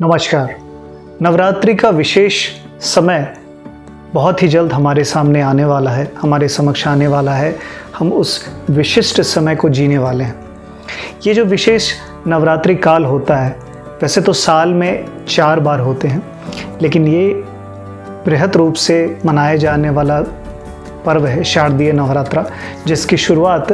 नमस्कार। नवरात्रि का विशेष समय बहुत ही जल्द हमारे सामने आने वाला है, हमारे समक्ष आने वाला है। हम उस विशिष्ट समय को जीने वाले हैं। ये जो विशेष नवरात्रि काल होता है, वैसे तो साल में 4 बार होते हैं, लेकिन ये बृहद रूप से मनाया जाने वाला पर्व है शारदीय नवरात्रा, जिसकी शुरुआत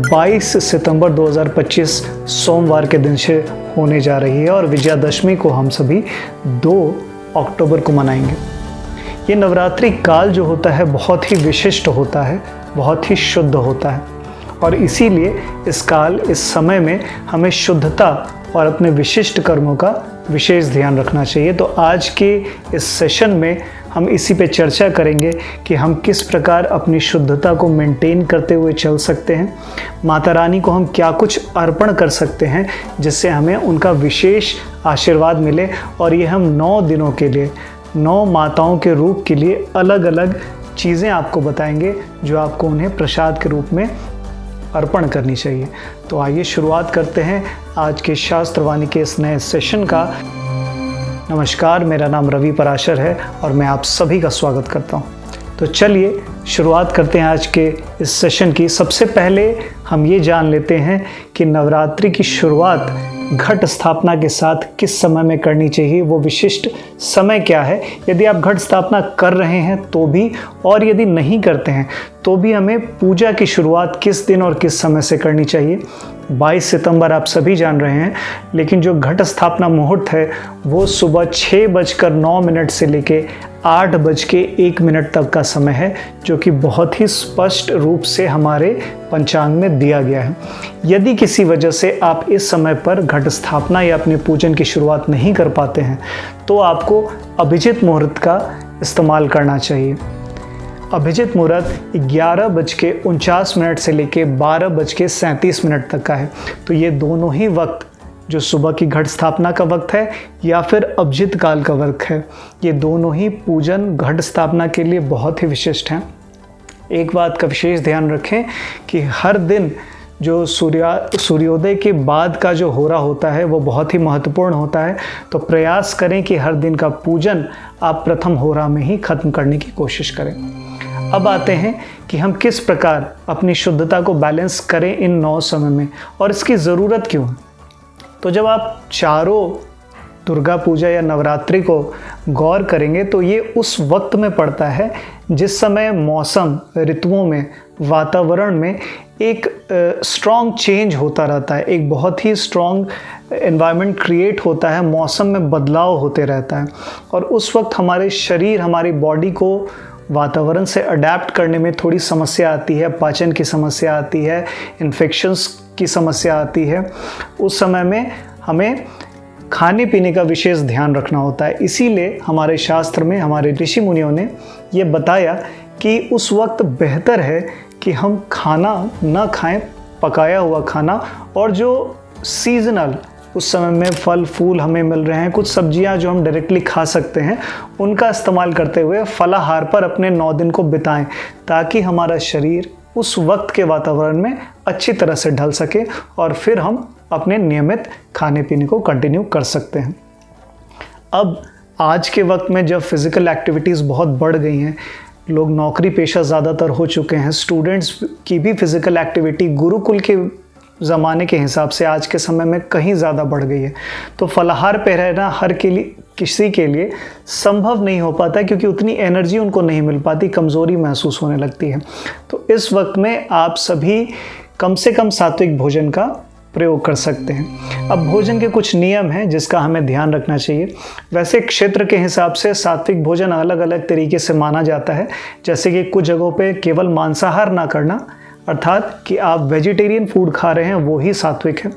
22 सितंबर 2025 सोमवार के दिन से होने जा रही है और विजयादशमी को हम सभी 2 अक्टूबर को मनाएंगे। ये नवरात्रि काल जो होता है बहुत ही विशिष्ट होता है, बहुत ही शुद्ध होता है और इसीलिए इस समय में हमें शुद्धता और अपने विशिष्ट कर्मों का विशेष ध्यान रखना चाहिए। तो आज के इस सेशन में हम इसी पे चर्चा करेंगे कि हम किस प्रकार अपनी शुद्धता को मेंटेन करते हुए चल सकते हैं, माता रानी को हम क्या कुछ अर्पण कर सकते हैं जिससे हमें उनका विशेष आशीर्वाद मिले। और ये हम 9 दिनों के लिए 9 माताओं के रूप के लिए अलग अलग चीज़ें आपको बताएंगे जो आपको उन्हें प्रसाद के रूप में अर्पण करनी चाहिए। तो आइए शुरुआत करते हैं आज के शास्त्रवाणी के इस नए सेशन का। नमस्कार, मेरा नाम रवि पराशर है और मैं आप सभी का स्वागत करता हूं। तो चलिए शुरुआत करते हैं आज के इस सेशन की। सबसे पहले हम ये जान लेते हैं कि नवरात्रि की शुरुआत घट स्थापना के साथ किस समय में करनी चाहिए, वो विशिष्ट समय क्या है। यदि आप घट स्थापना कर रहे हैं तो भी, और यदि नहीं करते हैं तो भी हमें पूजा की शुरुआत किस दिन और किस समय से करनी चाहिए। 22 सितंबर आप सभी जान रहे हैं, लेकिन जो घट स्थापना मुहूर्त है वो सुबह 6:09 से लेके 8:01 तक का समय है, जो कि बहुत ही स्पष्ट रूप से हमारे पंचांग में दिया गया है। यदि किसी वजह से आप इस समय पर घट स्थापना या अपने पूजन की शुरुआत नहीं कर पाते हैं तो आपको अभिजित मुहूर्त का इस्तेमाल करना चाहिए। अभिजित मुहूर्त 11:49 से लेके 12:37 तक का है। तो ये दोनों ही वक्त, जो सुबह की घट स्थापना का वक्त है या फिर अभिजित काल का वक्त है, ये दोनों ही पूजन घट स्थापना के लिए बहुत ही विशिष्ट हैं। एक बात का विशेष ध्यान रखें कि हर दिन जो सूर्योदय के बाद का जो होरा होता है वो बहुत ही महत्वपूर्ण होता है। तो प्रयास करें कि हर दिन का पूजन आप प्रथम होरा में ही खत्म करने की कोशिश करें। अब आते हैं कि हम किस प्रकार अपनी शुद्धता को बैलेंस करें इन 9 समय में, और इसकी ज़रूरत क्यों है। तो जब आप चारों दुर्गा पूजा या नवरात्रि को गौर करेंगे तो ये उस वक्त में पड़ता है जिस समय मौसम, ऋतुओं में, वातावरण में एक स्ट्रॉन्ग चेंज होता रहता है, एक बहुत ही स्ट्रॉन्ग एनवायरनमेंट क्रिएट होता है, मौसम में बदलाव होते रहता है और उस वक्त हमारे शरीर, हमारी बॉडी को वातावरण से अडेप्ट करने में थोड़ी समस्या आती है, पाचन की समस्या आती है, इन्फेक्शंस की समस्या आती है। उस समय में हमें खाने पीने का विशेष ध्यान रखना होता है। इसीलिए हमारे शास्त्र में हमारे ऋषि मुनियों ने ये बताया कि उस वक्त बेहतर है कि हम खाना ना खाएं, पकाया हुआ खाना, और जो सीजनल उस समय में फल फूल हमें मिल रहे हैं, कुछ सब्जियां जो हम डायरेक्टली खा सकते हैं, उनका इस्तेमाल करते हुए फलाहार पर अपने 9 दिन को बिताएं, ताकि हमारा शरीर उस वक्त के वातावरण में अच्छी तरह से ढल सके और फिर हम अपने नियमित खाने पीने को कंटिन्यू कर सकते हैं। अब आज के वक्त में जब फिज़िकल एक्टिविटीज़ बहुत बढ़ गई हैं, लोग नौकरी पेशा ज़्यादातर हो चुके हैं, स्टूडेंट्स की भी फिज़िकल एक्टिविटी गुरुकुल के ज़माने के हिसाब से आज के समय में कहीं ज़्यादा बढ़ गई है। तो फलाहार पे रहना हर किसी के लिए संभव नहीं हो पाता, क्योंकि उतनी एनर्जी उनको नहीं मिल पाती, कमज़ोरी महसूस होने लगती है। तो इस वक्त में आप सभी कम से कम सात्विक भोजन का प्रयोग कर सकते हैं। अब भोजन के कुछ नियम हैं जिसका हमें ध्यान रखना चाहिए। वैसे क्षेत्र के हिसाब से सात्विक भोजन अलग अलग तरीके से माना जाता है, जैसे कि कुछ जगहों पे केवल मांसाहार ना करना, अर्थात कि आप वेजिटेरियन फूड खा रहे हैं वो ही सात्विक है।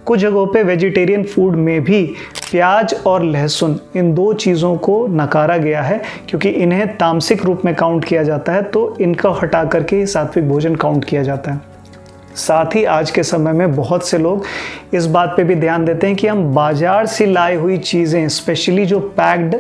कुछ जगहों पे वेजिटेरियन फूड में भी प्याज और लहसुन, इन 2 चीज़ों को नकारा गया है, क्योंकि इन्हें तामसिक रूप में काउंट किया जाता है, तो इनका हटा करके ही सात्विक भोजन काउंट किया जाता है। साथ ही आज के समय में बहुत से लोग इस बात पे भी ध्यान देते हैं कि हम बाज़ार से लाई हुई चीज़ें, स्पेशली जो पैक्ड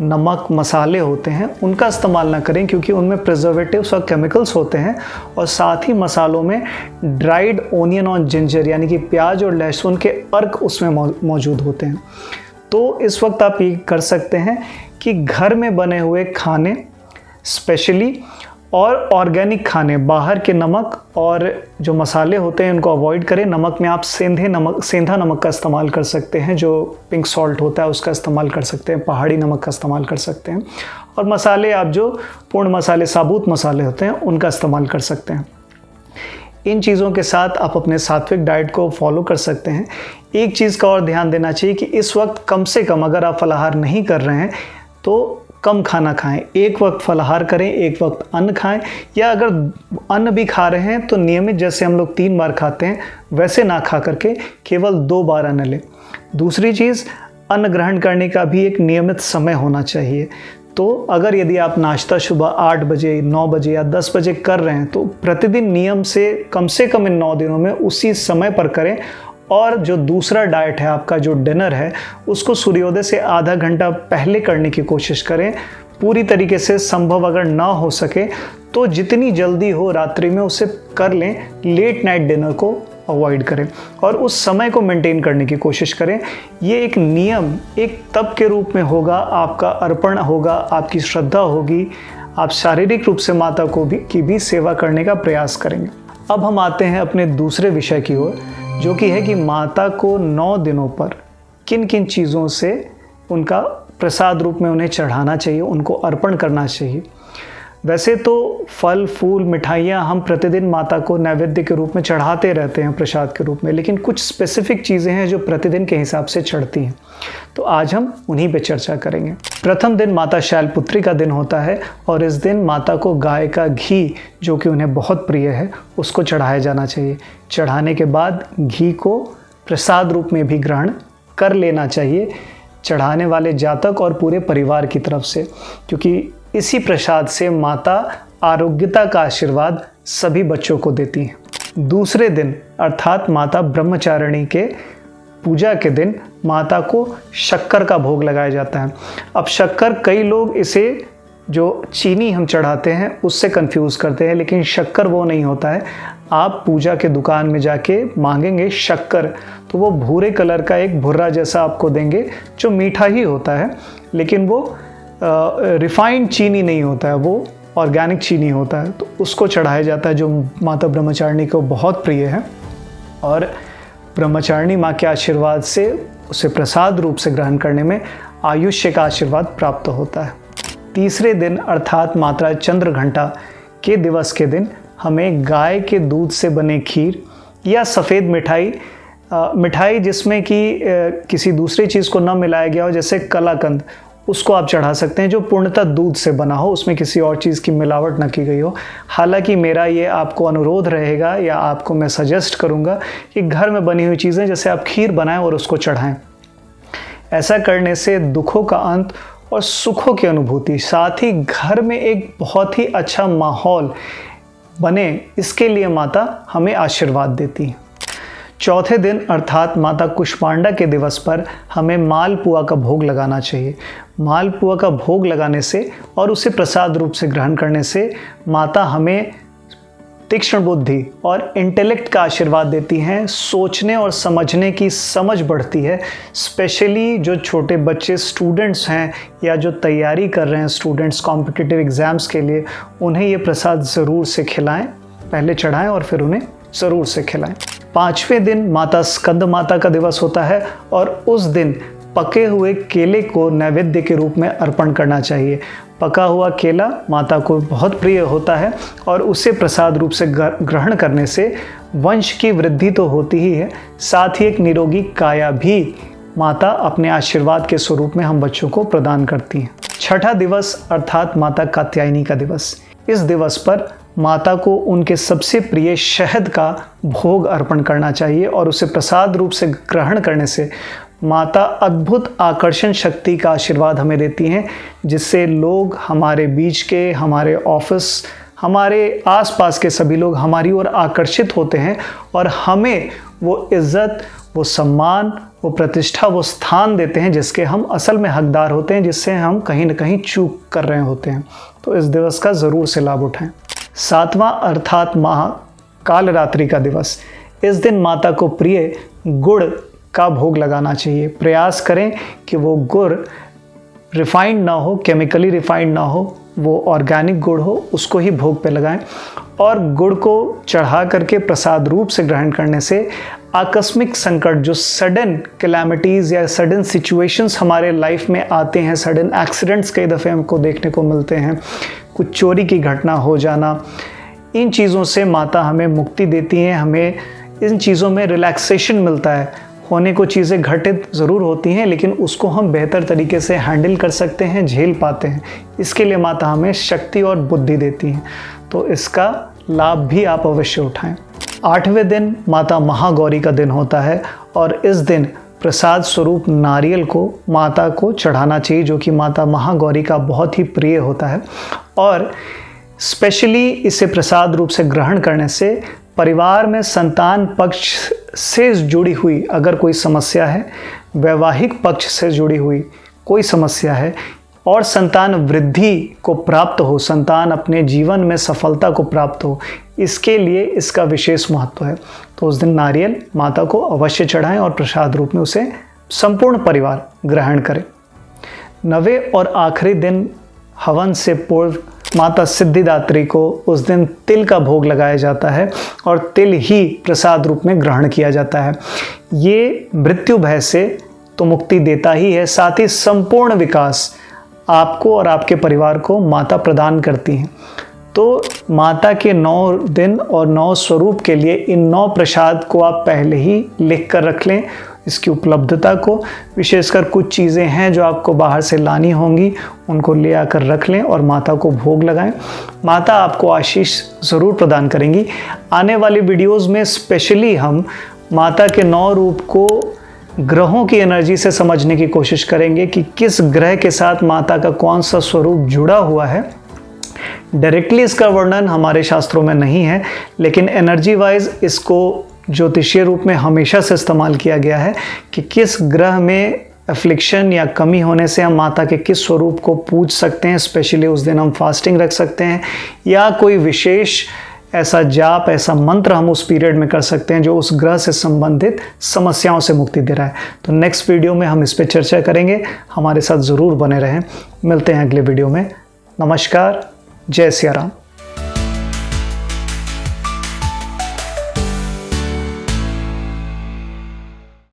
नमक मसाले होते हैं, उनका इस्तेमाल ना करें, क्योंकि उनमें प्रिजर्वेटिव्स और केमिकल्स होते हैं। और साथ ही मसालों में ड्राइड ओनियन और जिंजर यानी कि प्याज और लहसुन के अर्क उसमें मौजूद होते हैं। तो इस वक्त आप ये कर सकते हैं कि घर में बने हुए खाने स्पेशली और ऑर्गेनिक खाने, बाहर के नमक और जो मसाले होते हैं उनको अवॉइड करें। नमक में आप सेंधा नमक का इस्तेमाल कर सकते हैं, जो पिंक सॉल्ट होता है उसका इस्तेमाल कर सकते हैं, पहाड़ी नमक का इस्तेमाल कर सकते हैं, और मसाले आप जो पूर्ण मसाले, साबुत मसाले होते हैं उनका इस्तेमाल कर सकते हैं। इन चीज़ों के साथ आप अपने सात्विक डाइट को फॉलो कर सकते हैं। एक चीज़ का और ध्यान देना चाहिए कि इस वक्त कम से कम अगर आप फलाहार नहीं कर रहे हैं तो कम खाना खाएं। एक वक्त फलाहार करें, एक वक्त अन्न खाएं, या अगर अन्न भी खा रहे हैं तो नियमित, जैसे हम लोग 3 बार खाते हैं वैसे ना खा करके केवल 2 बार अन्न लें। दूसरी चीज़, अन्न ग्रहण करने का भी एक नियमित समय होना चाहिए। तो अगर यदि आप नाश्ता सुबह 8 बजे, 9 बजे या 10 बजे कर रहे हैं तो प्रतिदिन नियम से कम इन 9 दिनों में उसी समय पर करें। और जो दूसरा डाइट है आपका, जो डिनर है, उसको सूर्योदय से आधा घंटा पहले करने की कोशिश करें। पूरी तरीके से संभव अगर ना हो सके तो जितनी जल्दी हो रात्रि में उसे कर लें। लेट नाइट डिनर को अवॉइड करें और उस समय को मेंटेन करने की कोशिश करें। ये एक नियम, एक तप के रूप में होगा, आपका अर्पण होगा, आपकी श्रद्धा होगी, आप शारीरिक रूप से माता की भी सेवा करने का प्रयास करेंगे। अब हम आते हैं अपने दूसरे विषय की ओर, जो कि है कि माता को 9 दिनों पर किन किन चीज़ों से उनका प्रसाद रूप में उन्हें चढ़ाना चाहिए, उनको अर्पण करना चाहिए। वैसे तो फल, फूल, मिठाइयाँ हम प्रतिदिन माता को नैवेद्य के रूप में चढ़ाते रहते हैं प्रसाद के रूप में, लेकिन कुछ स्पेसिफिक चीज़ें हैं जो प्रतिदिन के हिसाब से चढ़ती हैं, तो आज हम उन्हीं पे चर्चा करेंगे। प्रथम दिन माता शैलपुत्री का दिन होता है और इस दिन माता को गाय का घी, जो कि उन्हें बहुत प्रिय है, उसको चढ़ाया जाना चाहिए। चढ़ाने के बाद घी को प्रसाद रूप में भी ग्रहण कर लेना चाहिए चढ़ाने वाले जातक और पूरे परिवार की तरफ से, क्योंकि इसी प्रसाद से माता आरोग्यता का आशीर्वाद सभी बच्चों को देती हैं। दूसरे दिन अर्थात माता ब्रह्मचारिणी के पूजा के दिन माता को शक्कर का भोग लगाया जाता है। अब शक्कर, कई लोग इसे जो चीनी हम चढ़ाते हैं उससे कंफ्यूज करते हैं, लेकिन शक्कर वो नहीं होता है। आप पूजा के दुकान में जाके मांगेंगे शक्कर, तो वो भूरे कलर का एक भुर्रा जैसा आपको देंगे जो मीठा ही होता है, लेकिन वो रिफाइंड चीनी नहीं होता है, वो ऑर्गेनिक चीनी होता है। तो उसको चढ़ाया जाता है, जो माता ब्रह्मचारिणी को बहुत प्रिय है, और ब्रह्मचारिणी माँ के आशीर्वाद से उसे प्रसाद रूप से ग्रहण करने में आयुष्य का आशीर्वाद प्राप्त होता है। तीसरे दिन अर्थात माता चंद्रघंटा के दिवस के दिन हमें गाय के दूध से बने खीर या सफ़ेद मिठाई जिसमें कि किसी दूसरी चीज़ को न मिलाया गया हो, जैसे कलाकंद, उसको आप चढ़ा सकते हैं, जो पूर्णतः दूध से बना हो, उसमें किसी और चीज़ की मिलावट न की गई हो। हालांकि मेरा ये आपको अनुरोध रहेगा या आपको मैं सजेस्ट करूँगा कि घर में बनी हुई चीज़ें, जैसे आप खीर बनाएं और उसको चढ़ाएं। ऐसा करने से दुखों का अंत और सुखों की अनुभूति, साथ ही घर में एक बहुत ही अच्छा माहौल बने, इसके लिए माता हमें आशीर्वाद देती है। चौथे दिन अर्थात माता कुष्मांडा के दिवस पर हमें मालपुआ का भोग लगाना चाहिए। मालपुआ का भोग लगाने से और उसे प्रसाद रूप से ग्रहण करने से माता हमें तीक्ष्ण बुद्धि और इंटेलेक्ट का आशीर्वाद देती हैं। सोचने और समझने की समझ बढ़ती है। स्पेशली जो छोटे बच्चे स्टूडेंट्स हैं या जो तैयारी कर रहे हैं स्टूडेंट्स कॉम्पिटिटिव एग्ज़ाम्स के लिए, उन्हें ये प्रसाद ज़रूर से खिलाएं, पहले चढ़ाएं और फिर उन्हें ज़रूर से खिलाएं। पाँचवें दिन माता स्कंद माता का दिवस होता है और उस दिन पके हुए केले को नैवेद्य के रूप में अर्पण करना चाहिए। पका हुआ केला माता को बहुत प्रिय होता है और उसे प्रसाद रूप से ग्रहण करने से वंश की वृद्धि तो होती ही है, साथ ही एक निरोगी काया भी माता अपने आशीर्वाद के स्वरूप में हम बच्चों को प्रदान करती हैं। छठा दिवस अर्थात माता कात्यायनी का दिवस। इस दिवस पर माता को उनके सबसे प्रिय शहद का भोग अर्पण करना चाहिए और उसे प्रसाद रूप से ग्रहण करने से माता अद्भुत आकर्षण शक्ति का आशीर्वाद हमें देती हैं, जिससे लोग हमारे बीच के, हमारे ऑफिस, हमारे आसपास के सभी लोग हमारी ओर आकर्षित होते हैं और हमें वो इज़्ज़त, वो सम्मान, वो प्रतिष्ठा, वो स्थान देते हैं जिसके हम असल में हकदार होते हैं, जिससे हम कहीं न कहीं चूक कर रहे होते हैं। तो इस दिवस का ज़रूर से लाभ उठाएं। सातवां अर्थात महाकाल रात्रि का दिवस। इस दिन माता को प्रिय गुड़ का भोग लगाना चाहिए। प्रयास करें कि वो गुड़ रिफाइंड ना हो, केमिकली रिफाइंड ना हो, वो ऑर्गेनिक गुड़ हो, उसको ही भोग पे लगाएं। और गुड़ को चढ़ा करके प्रसाद रूप से ग्रहण करने से आकस्मिक संकट, जो सडन कैलामिटीज़ या सडन सिचुएशंस हमारे लाइफ में आते हैं, सडन एक्सीडेंट्स कई दफ़े हमको देखने को मिलते हैं, कुछ चोरी की घटना हो जाना, इन चीज़ों से माता हमें मुक्ति देती हैं। हमें इन चीज़ों में रिलैक्सेशन मिलता है। होने को चीज़ें घटित ज़रूर होती हैं, लेकिन उसको हम बेहतर तरीके से हैंडल कर सकते हैं, झेल पाते हैं। इसके लिए माता हमें शक्ति और बुद्धि देती हैं, तो इसका लाभ भी आप अवश्य उठाएं। 8वें दिन माता महागौरी का दिन होता है और इस दिन प्रसाद स्वरूप नारियल को माता को चढ़ाना चाहिए, जो कि माता महागौरी का बहुत ही प्रिय होता है। और स्पेशली इसे प्रसाद रूप से ग्रहण करने से परिवार में संतान पक्ष से जुड़ी हुई अगर कोई समस्या है, वैवाहिक पक्ष से जुड़ी हुई कोई समस्या है और संतान वृद्धि को प्राप्त हो, संतान अपने जीवन में सफलता को प्राप्त हो, इसके लिए इसका विशेष महत्व है। तो उस दिन नारियल माता को अवश्य चढ़ाएं और प्रसाद रूप में उसे संपूर्ण परिवार ग्रहण करें। 9वें और आखिरी दिन हवन से पूर्व माता सिद्धिदात्री को उस दिन तिल का भोग लगाया जाता है और तिल ही प्रसाद रूप में ग्रहण किया जाता है। ये मृत्यु भय से तो मुक्ति देता ही है, साथ ही संपूर्ण विकास आपको और आपके परिवार को माता प्रदान करती हैं। तो माता के 9 दिन और 9 स्वरूप के लिए इन 9 प्रसाद को आप पहले ही लिख कर रख लें, इसकी उपलब्धता को। विशेषकर कुछ चीज़ें हैं जो आपको बाहर से लानी होंगी, उनको ले आकर रख लें और माता को भोग लगाएं। माता आपको आशीष ज़रूर प्रदान करेंगी। आने वाली वीडियोज़ में स्पेशली हम माता के 9 रूप को ग्रहों की एनर्जी से समझने की कोशिश करेंगे कि किस ग्रह के साथ माता का कौन सा स्वरूप जुड़ा हुआ है। डायरेक्टली इसका वर्णन हमारे शास्त्रों में नहीं है, लेकिन एनर्जी वाइज इसको ज्योतिषीय रूप में हमेशा से इस्तेमाल किया गया है कि किस ग्रह में एफ्लिक्शन या कमी होने से हम माता के किस स्वरूप को पूज सकते हैं। स्पेशली उस दिन हम फास्टिंग रख सकते हैं या कोई विशेष ऐसा जाप, ऐसा मंत्र हम उस पीरियड में कर सकते हैं जो उस ग्रह से संबंधित समस्याओं से मुक्ति दे रहा है। तो नेक्स्ट वीडियो में हम इस पर चर्चा करेंगे। हमारे साथ ज़रूर बने रहें। मिलते हैं अगले वीडियो में। नमस्कार, जय सिया राम।